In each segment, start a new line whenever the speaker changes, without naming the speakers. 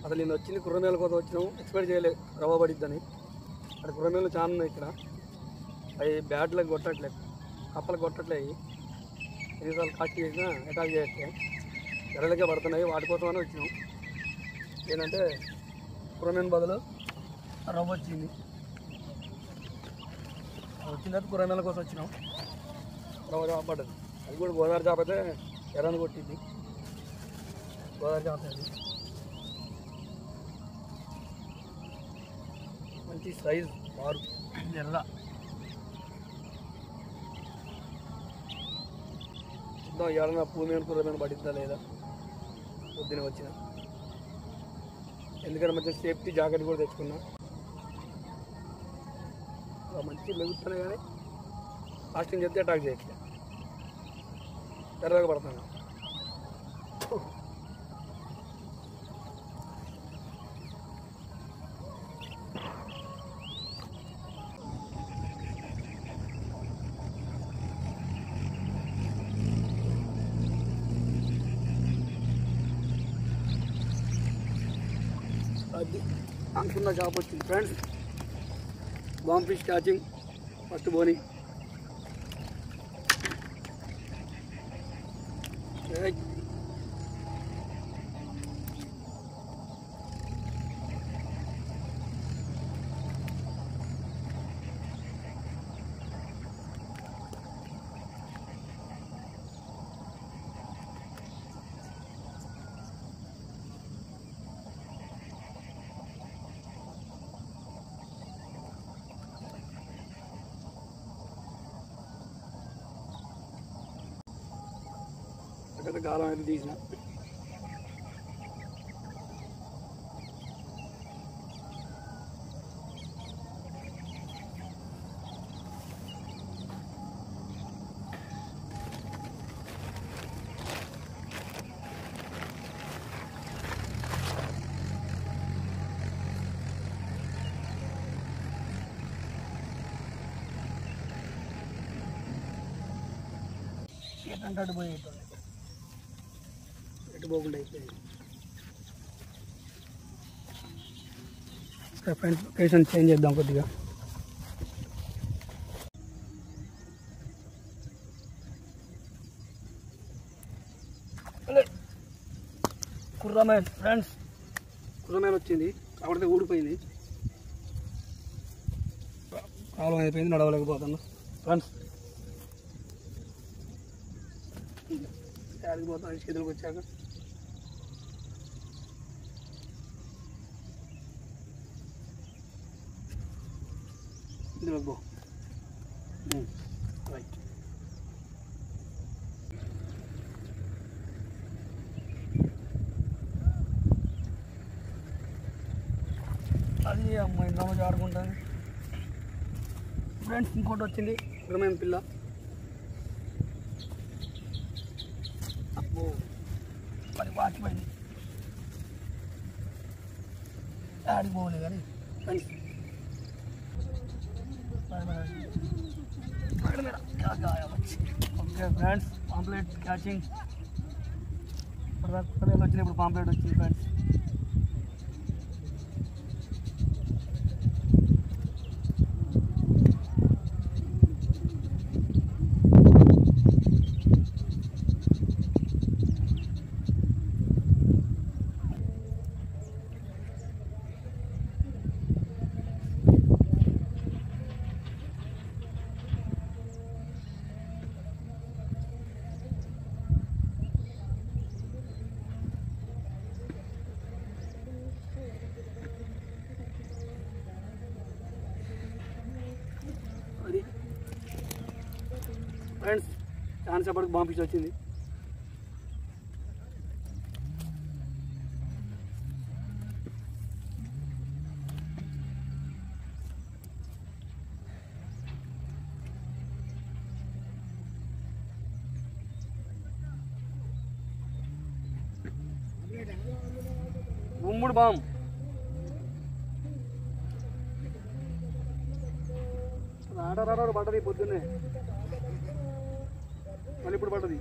అసలు నేను వచ్చింది కుర్రమేల కోసం వచ్చినాము, ఎక్స్పెక్ట్ చేయలేదు రవ్వ పడిద్దని. అక్కడ కుర్రమేలు చాలా ఉన్నాయి ఇక్కడ, అవి బ్యాట్లకు కొట్టట్లేదు, కప్పలకు కొట్టట్లేదు. ఎన్నిసార్లు కాస్ట్ చేసినా అటాక్ చేయట్లే, ఎర్రలకే పడుతున్నాయి. వాటి కోసమని వచ్చినాం. ఏంటంటే కుర్రమేలు బదులు రవ్వ వచ్చింది, వచ్చిన తర్వాత కుర్రమేల కోసం వచ్చినాం. రవ్వ చేప పడ్డది, అది కూడా గోదావరి చేప అయితే ఎర్రని కొట్టింది. గోదావరి చేప అది మంచి సైజు మారు ఎర్ర. చూద్దాం ఎవరైనా పూమేను కుర్రమేను పడిద్దా లేదా పొద్దున వచ్చిన. ఎందుకంటే మంచి సేఫ్టీ జాకెట్ కూడా తెచ్చుకున్నా. మంచి లెగుతున్నాయి కానీ కాస్టింగ్ చెప్తే అటాక్ చేయట్లే, ఎర్రగా పడుతున్నాను. అది అనుకున్న చేప వచ్చింది friends. Bomb fish catching first బోని. అక్కడ గాలం అయితే తీసిన. ఎట్టంటే పోయేటోళ్ళు ఎటు పోకుండా అయిపోయింది. ఫ్రెండ్స్ లొకేషన్ చేంజ్ చేద్దాం కొద్దిగా. కుర్రమేన్ ఫ్రెండ్స్, కుర్రమేన్ వచ్చింది కాబట్టి ఊడిపోయింది, కాలం అయిపోయింది, నడవలేకపోతున్నా ఫ్రెండ్స్. ఆడిపోతాం చేతులకు వచ్చాక. ఇందులోకి పో. రైట్. అది అమ్మాయి ఇంట్లో ఆడుకుంటాను ఫ్రెండ్స్. ఇంకోటి వచ్చింది కుర్రమేన్ పిల్ల. అబ్బో మరి వాచిపోయింది, ఆడిపోలే కానీ friends. Okay friends, pamphlet catching. ఇప్పుడు వచ్చినప్పుడు పాంప్లెట్ వచ్చింది ఫ్రెండ్స్. అది ఫ్రెండ్స్, చాలా సేపటికి బాంబ్ ఫిష్ వచ్చింది. గుమ్ముడు బాంబ్ రాడారు పడ్డది పొద్దున్నే, మళ్ళీ ఇప్పుడు పడ్డది.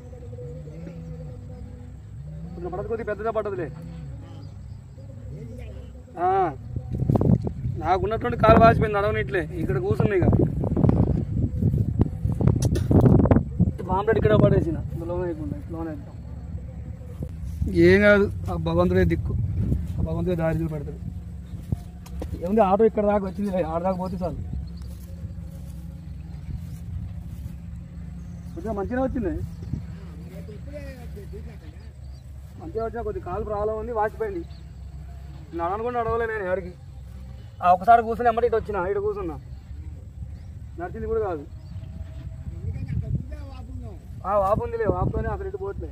కొంచెం పడదు, కొద్దిగా పెద్దగా పడ్డదిలే. నాకున్నటువంటి కాలు వాసిపోయింది నడవని ఇట్లే ఇక్కడ కూర్చుంది ఇక పాంప్లెట్ ఇక్కడ పడేసిన లోన్ అయిపోయింది లోన్ వేద్దాం ఏం కాదు ఆ భగవంతుడే దిక్కు ఆ భగవంతుడే దారి చూపెడతాడు ఏముంది ఆటో ఇక్కడ దాకా వచ్చింది ఆడ దాకా పోతే చాలు కొద్దిగా మంచిగా వచ్చింది మంచిగా వచ్చినా కొద్దిగా కాలు ప్రాబ్లం ఉంది వాసిపోయింది నడవనుకుండా నడవలే నేను ఎక్కడికి ఒకసారి కూర్చుని ఎమ్మటి ఇటు వచ్చిన ఇటు కూర్చున్నా నడిచింది కూడా కాదు వాపు ఉందిలే వాపుతోనే అసలు ఇటు పోట్లే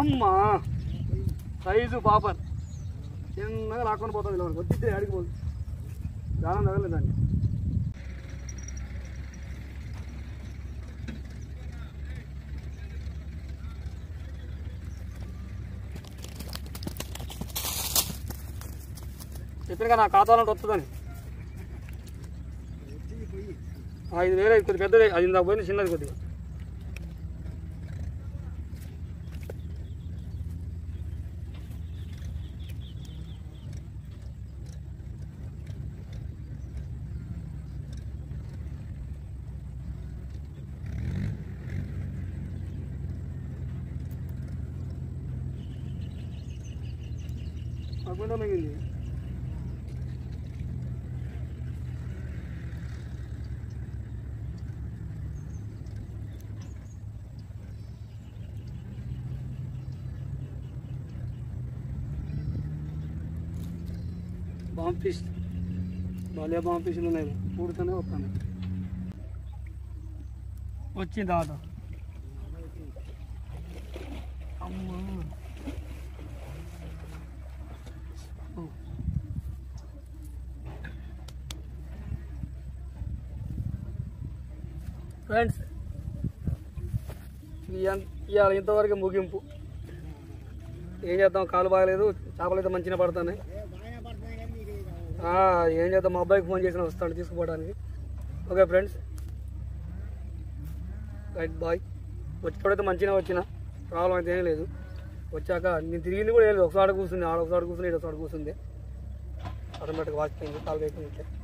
అమ్మా సైజు పాపర్ చిన్నగా లాక్కొని పోతుంది ఇలా వచ్చి అడిగి పోదు చాలా తగలేదు దాన్ని చెప్పినగా నా ఖాతాలో వస్తుందని 5,000 కొద్దిగా పెద్దది అది ఇందాక పోయింది చిన్నది కొద్దిగా అక్కడ మిగిలింది బాంబ్ ఫిష్ బాగా బాంబ్ ఫిష్లు ఉన్నాయి పూడుతూనే వస్తాను వచ్చింది ఆట అమ్మా ఫ్రెండ్స్ ఇవాళ ఇంతవరకు ముగింపు ఏం చేద్దాం కాలు బాగలేదు చేపలు అయితే మంచిగా పడుతున్నాయి ఏం చేద్దాం మా అబ్బాయికి ఫోన్ చేసిన వస్తాను తీసుకుపోవడానికి ఓకే ఫ్రెండ్స్ రైట్ బాయ్ వచ్చేటప్పుడైతే మంచిగా వచ్చిన ప్రాబ్లం అయితే ఏం లేదు వచ్చాక నేను తిరిగింది కూడా ఏం లేదు ఒకసారి కూర్చుంది ఆడ ఒకసారి కూర్చుని ఇటు ఒకసారి కూర్చుంది ఆటోమేటిక్గా వాచిపోయింది కాలు అయిపోయింది